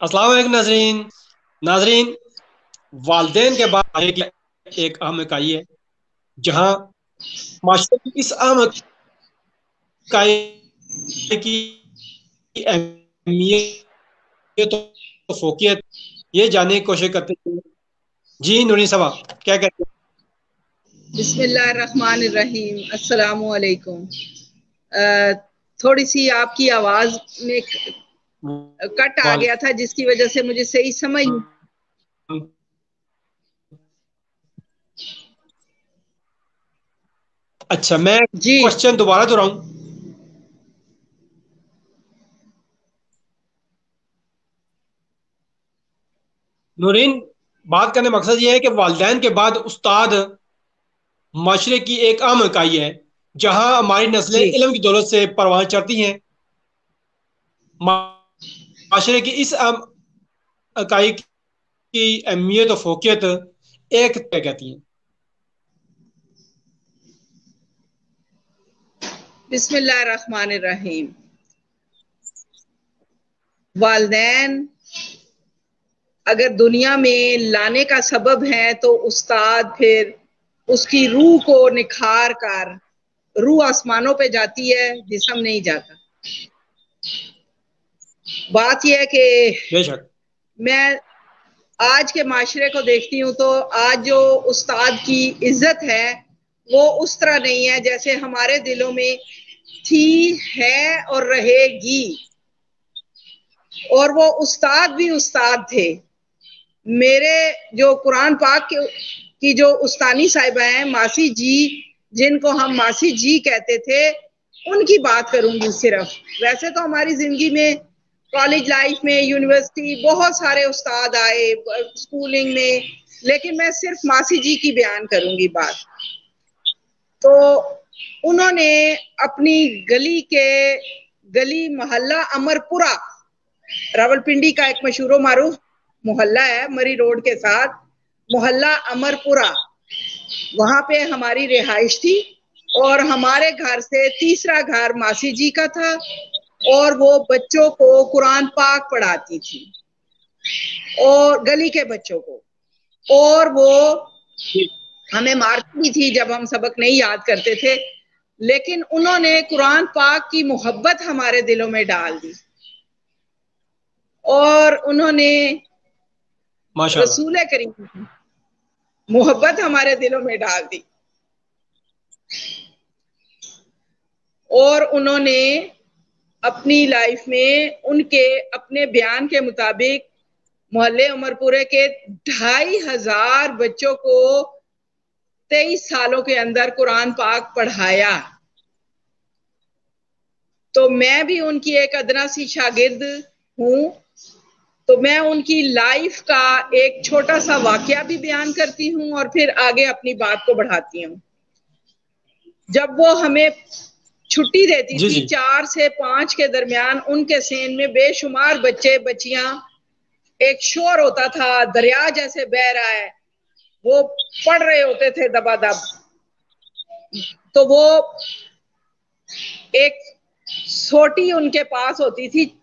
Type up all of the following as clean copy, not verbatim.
अस्सलाम वालेकुम नाजरीन। नाजरीन, वालदेन के बाद एक अहम इकाई है जहां माशरे की इस अहम इकाई की अहमियत और फोकियत ये जानने की कोशिश करते हैं। जी नूरी सभा, क्या कहते बिस्मिल्लाहिर्रहमानिर्रहीम। अस्सलामु अलैकुम। थोड़ी सी आपकी आवाज में हैं? कट आ वाल गया था जिसकी वजह से मुझे सही समझ। अच्छा, मैं जी क्वेश्चन दोबारा दोहराऊं। नूरीन, बात करने का मकसद ये है कि वालदेन के बाद उस्ताद माशरे की एक अहम इकाई है जहां हमारी नस्लें जी इल्म की दौलत से परवान चढ़ती हैं। माशरे की इस अहम इकाई की अहमियत और फोकियत एक क्या कहती हैं? बिस्मिल्लाहिर्रहमानिर्रहीम। वालदैन अगर दुनिया में लाने का सबब है तो उस्ताद फिर उसकी रूह को निखार कर रूह आसमानों पे जाती है, जिस्म नहीं जाता। बात यह है कि बेशक। मैं आज के माशरे को देखती हूँ तो आज जो उस्ताद की इज्जत है वो उस तरह नहीं है जैसे हमारे दिलों में थी, है और रहेगी। और वो उस्ताद भी उस्ताद थे। मेरे जो कुरान पाक की जो उस्तानी साहिबा हैं, मासी जी, जिनको हम मासी जी कहते थे, उनकी बात करूंगी सिर्फ। वैसे तो हमारी जिंदगी में कॉलेज लाइफ में, यूनिवर्सिटी, बहुत सारे उस्ताद आए, स्कूलिंग में, लेकिन मैं सिर्फ मासी जी की बयान करूंगी बात। तो उन्होंने अपनी गली मोहल्ला अमरपुरा, रावलपिंडी का एक मशहूर मारूफ मोहल्ला है मरी रोड के साथ, मोहल्ला अमरपुरा, वहां पे हमारी रिहाइश थी। और हमारे घर से तीसरा घर मासी जी का था और वो बच्चों को कुरान पाक पढ़ाती थी, और गली के बच्चों को। और वो हमें मारती भी थी जब हम सबक नहीं याद करते थे, लेकिन उन्होंने कुरान पाक की मोहब्बत हमारे दिलों में डाल दी और उन्होंने माशाल्लाह। रसूल करीम की मोहब्बत हमारे दिलों में डाल दी। और उन्होंने अपनी लाइफ में उनके अपने बयान के मुताबिक मोहल्ले उमरपुरे के 2500 बच्चों को 23 सालों के अंदर कुरान पाक पढ़ाया। तो मैं भी उनकी एक अदना सी शागिर्द हूं। तो मैं उनकी लाइफ का एक छोटा सा वाकया भी बयान करती हूँ और फिर आगे अपनी बात को बढ़ाती हूँ। जब वो हमें छुट्टी देती जी थी जी। 4 से 5 के दरमियान, उनके सेन में बेशुमार बच्चे बच्चियां, एक शोर होता था दरिया जैसे बह रहा है, वो पढ़ रहे होते थे दबादब। तो वो एक सोटी उनके पास होती थी,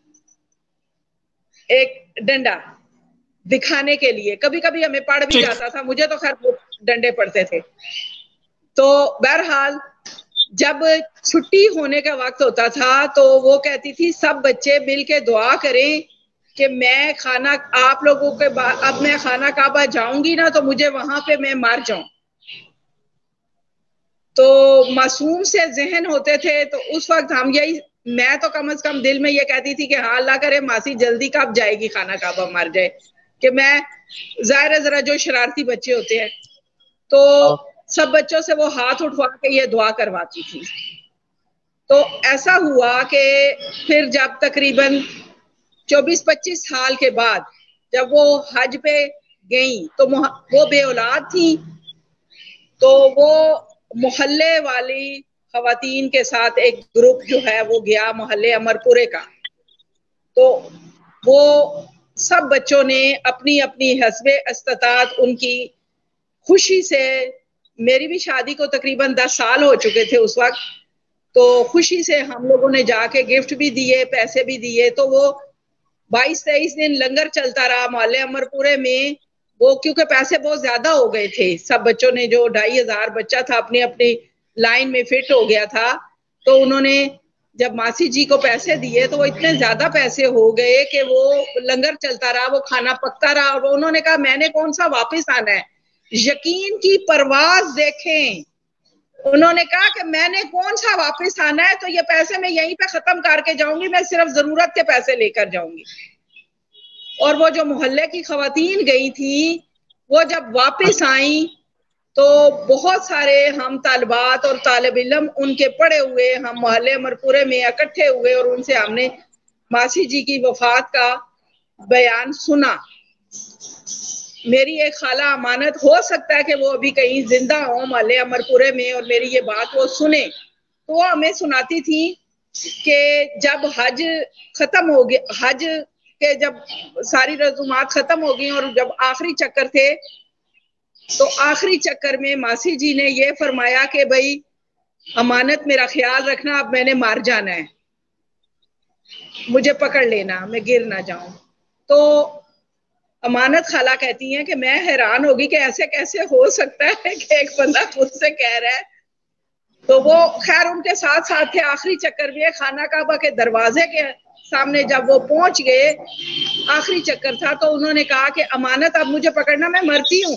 एक डंडा दिखाने के लिए। कभी कभी हमें पढ़ भी ठीक। जाता था, मुझे तो खैर डंडे पड़ते थे। तो बहरहाल जब छुट्टी होने का वक्त होता था तो वो कहती थी सब बच्चे मिल के दुआ करें कि मैं खाना आप लोगों के अब मैं खाना काबा जाऊंगी ना तो मुझे वहां पे मैं मर जाऊं। तो मासूम से जहन होते थे, तो उस वक्त हम यही, मैं तो कम से कम दिल में ये कहती थी कि हाँ अल्लाह करे मासी जल्दी कब जाएगी खाना काबा मर जाए। कि मैं जाहिर है जरा जो शरारती बच्चे होते हैं तो सब बच्चों से वो हाथ उठवा के ये दुआ करवाती थी। तो ऐसा हुआ कि फिर जब तकरीबन 24-25 साल के बाद जब वो हज पे गई तो वो बे औलाद थी। तो वो मोहल्ले वाली खवातीन के साथ एक ग्रुप जो है वो गया मोहल्ले अमरपुरे का। तो वो सब बच्चों ने अपनी अपनी हस्बे इस्तात उनकी खुशी से, मेरी भी शादी को तकरीबन 10 साल हो चुके थे उस वक्त, तो खुशी से हम लोगों ने जाके गिफ्ट भी दिए, पैसे भी दिए। तो वो 22-23 दिन लंगर चलता रहा मोहल्ले अमरपुरे में। वो क्योंकि पैसे बहुत ज्यादा हो गए थे, सब बच्चों ने, जो 2500 बच्चा था अपनी अपनी लाइन में फिट हो गया था, तो उन्होंने जब मासी जी को पैसे दिए तो वो इतने ज्यादा पैसे हो गए कि वो लंगर चलता रहा, वो खाना पकता रहा, और उन्होंने कहा मैंने कौन सा वापस आना है। यकीन की परवाज देखें, उन्होंने कहा कि मैंने कौन सा वापस आना है, तो ये पैसे मैं यहीं पे खत्म करके जाऊंगी, मैं सिर्फ जरूरत के पैसे लेकर जाऊंगी। और वो जो मोहल्ले की खवातीन गई थी, वो जब वापस आई तो बहुत सारे हम तालिबात और तालिब इल्म उनके पड़े हुए हम मोहल्ले अमरपुरे में इकट्ठे हुए और उनसे हमने मासी जी की वफात का बयान सुना। मेरी एक खाला अमानत, हो सकता है कि वो अभी कहीं जिंदा हो मोहल्ले अमरपुरे में और मेरी ये बात वो सुने, तो वो हमें सुनाती थी कि जब हज खत्म हो गया, हज के जब सारी रसूमात खत्म हो गई और जब आखिरी चक्कर थे, तो आखिरी चक्कर में मासी जी ने ये फरमाया कि भाई अमानत मेरा ख्याल रखना, अब मैंने मार जाना है, मुझे पकड़ लेना, मैं गिर ना जाऊं। तो अमानत खाला कहती हैं कि मैं हैरान होगी कि ऐसे कैसे हो सकता है कि एक बंदा खुद से कह रहा है। तो वो खैर उनके साथ साथ थे। आखिरी चक्कर में खाना काबा के दरवाजे के सामने जब वो पहुंच गए, आखिरी चक्कर था, तो उन्होंने कहा कि अमानत अब मुझे पकड़ना, मैं मरती हूँ।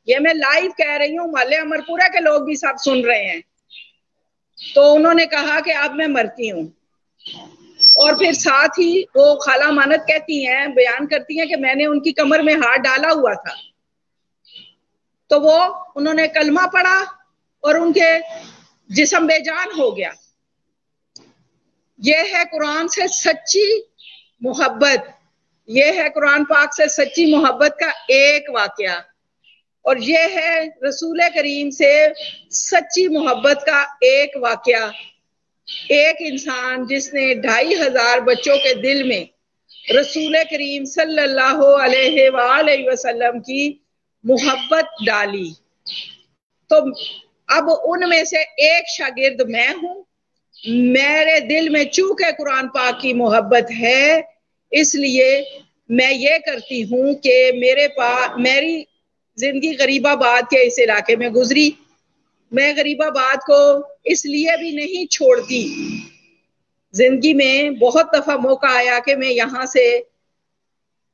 ये मैं लाइव कह रही हूँ, मोहल्ले अमरपुरा के लोग भी सब सुन रहे हैं। तो उन्होंने कहा कि अब मैं मरती हूँ। और फिर साथ ही वो खाला अमानत कहती हैं, बयान करती हैं कि मैंने उनकी कमर में हाथ डाला हुआ था, तो वो उन्होंने कलमा पढ़ा और उनके जिस्म बेजान हो गया। ये है कुरान से सच्ची मोहब्बत, ये है कुरान पाक से सच्ची मोहब्बत का एक वाकया, और ये है रसूल करीम से सच्ची मोहब्बत का एक वाकया। एक इंसान जिसने 2500 बच्चों के दिल में रसूल करीम सल्लल्लाहु अलैहि वसल्लम की मोहब्बत डाली। तो अब उनमें से एक शागिर्द मैं हूं। मेरे दिल में चूंकि कुरान पाक की मोहब्बत है, इसलिए मैं ये करती हूं कि मेरी जिंदगी गरीबाबाद के इस इलाके में गुजरी। मैं गरीबाबाद को इसलिए भी नहीं छोड़ती। जिंदगी में बहुत दफा मौका आया कि मैं यहाँ से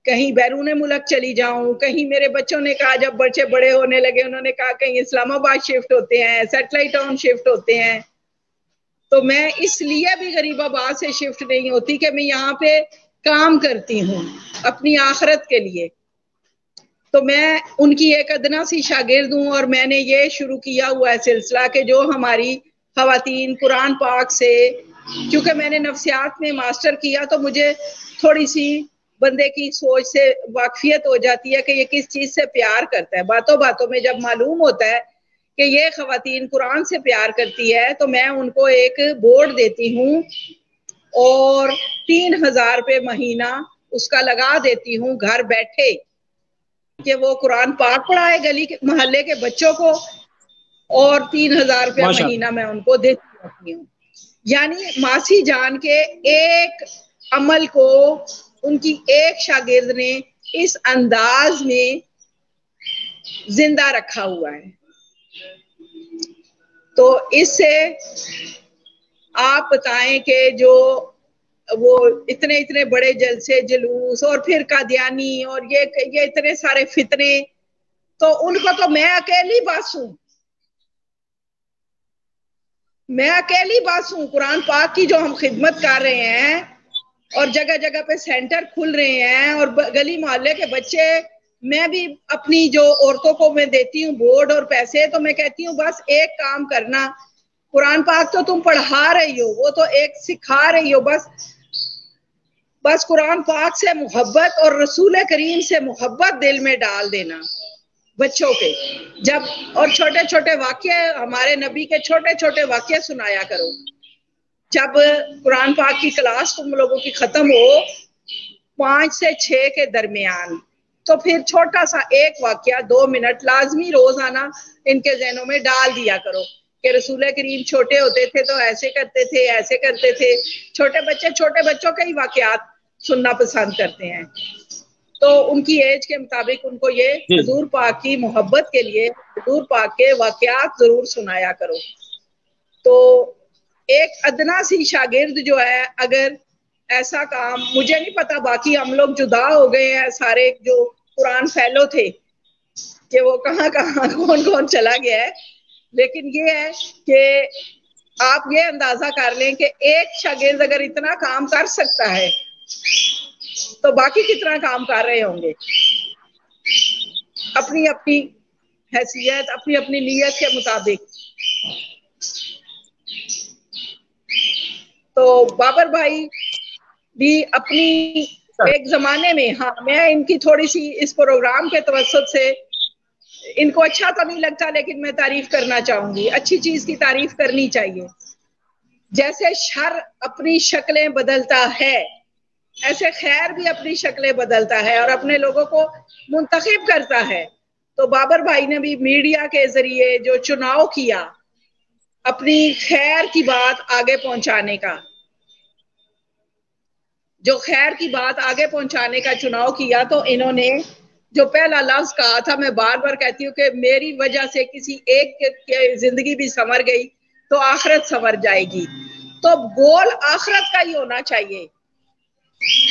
कहीं बैरून मुल्क चली जाऊं, कहीं मेरे बच्चों ने कहा, जब बच्चे बड़े होने लगे, उन्होंने कहा कहीं इस्लामाबाद शिफ्ट होते हैं, सैटेलाइट टाउन शिफ्ट होते हैं। तो मैं इसलिए भी गरीबाबाद से शिफ्ट नहीं होती कि मैं यहाँ पे काम करती हूँ अपनी आखिरत के लिए। तो मैं उनकी एक अदना सी शागिर्द हूँ और मैंने ये शुरू किया हुआ है सिलसिला कि जो हमारी खवातीन कुरान पाक से, क्योंकि मैंने नफ्सियात में मास्टर किया, तो मुझे थोड़ी सी बंदे की सोच से वाकफियत हो जाती है कि ये किस चीज से प्यार करता है। बातों बातों में जब मालूम होता है कि ये खवातीन कुरान से प्यार करती है, तो मैं उनको एक बोर्ड देती हूँ और 3000 रुपये महीना उसका लगा देती हूँ घर बैठे, कि वो कुरान पाक पढ़ाए गली के मोहल्ले के बच्चों को, और 3000 रुपया महीना मैं उनको देती रहती हूँ। यानी मासी जान के एक अमल को उनकी एक शागिर्द ने इस अंदाज में जिंदा रखा हुआ है। तो इससे आप बताएं कि जो वो इतने इतने बड़े जलसे जुलूस और फिर कादियानी और ये इतने सारे फितने, तो उनको तो मैं अकेली बस हूं, मैं अकेली बस हूं। कुरान पाक की जो हम खिदमत कर रहे हैं और जगह जगह पे सेंटर खुल रहे हैं और गली मोहल्ले के बच्चे, मैं भी अपनी जो औरतों को मैं देती हूँ बोर्ड और पैसे, तो मैं कहती हूँ बस एक काम करना, कुरान पाक तो तुम पढ़ा रही हो, वो तो एक सिखा रही हो, बस कुरान पाक से मोहब्बत और रसूल करीम से मोहब्बत दिल में डाल देना बच्चों के। जब और छोटे छोटे वाक्य, हमारे नबी के छोटे छोटे वाक्य सुनाया करो। जब कुरान पाक की क्लास तुम लोगों की खत्म हो 5 से 6 के दरमियान, तो फिर छोटा सा एक वाक्य 2 मिनट लाजमी रोजाना इनके जहनों में डाल दिया करो कि रसूल करीम छोटे होते थे तो ऐसे करते थे, ऐसे करते थे। छोटे बच्चों के ही वाकयात सुनना पसंद करते हैं। तो उनकी एज के मुताबिक उनको ये हुजूर पाक की मोहब्बत के लिए हुजूर पाक के वाकयात जरूर सुनाया करो। तो एक अदना सी शागिर्द जो है, अगर ऐसा काम, मुझे नहीं पता बाकी हम लोग जुदा हो गए हैं सारे जो कुरान फैलो थे कि वो कहाँ कहाँ कौन कौन चला गया है, लेकिन ये है कि आप ये अंदाजा कर लें कि एक शागिर्द अगर इतना काम कर सकता है तो बाकी कितना काम कर रहे होंगे। अपनी अपनी हैसियत, अपनी अपनी नीयत के मुताबिक। तो बाबर भाई भी अपनी एक जमाने में, हाँ मैं इनकी थोड़ी सी इस प्रोग्राम के तवज्जुद से, इनको अच्छा तो नहीं लगता लेकिन मैं तारीफ करना चाहूंगी, अच्छी चीज की तारीफ करनी चाहिए। जैसे शर अपनी शक्लें बदलता है, ऐसे खैर भी अपनी शक्लें बदलता है और अपने लोगों को मुंतखब करता है। तो बाबर भाई ने भी मीडिया के जरिए जो चुनाव किया अपनी खैर की बात आगे पहुंचाने का, जो खैर की बात आगे पहुंचाने का चुनाव किया, तो इन्होंने जो पहला लफ्ज कहा था, मैं बार बार कहती हूँ कि मेरी वजह से किसी एक की जिंदगी भी संवर गई तो आखिरत संवर जाएगी। तो गोल आखिरत का ही होना चाहिए।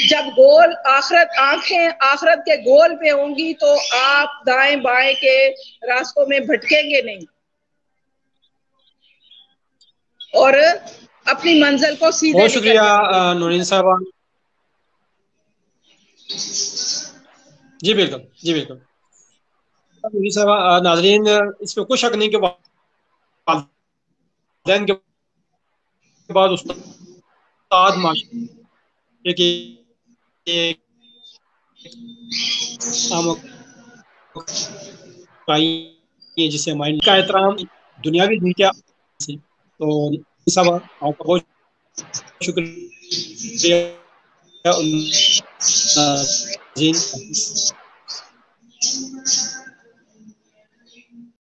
जब गोल आखिरत, आंखें आखिरत के गोल पे होंगी तो आप दाएं बाएं के रास्तों में भटकेंगे नहीं और अपनी मंजिल को सीधे। बहुत शुक्रिया नूरीन साहबा। जी बिल्कुल, जी बिल्कुल। नूरीन साहबा, नाजरीन इस पे कुछ शक नहीं कि वालिदैन के बाद उस्ताद माशरे की एक आम है जिसे माइंड का एहतराम दुनियावी दुनिया से। तो सब आपका बहुत शुक्रिया। नाज़रीन।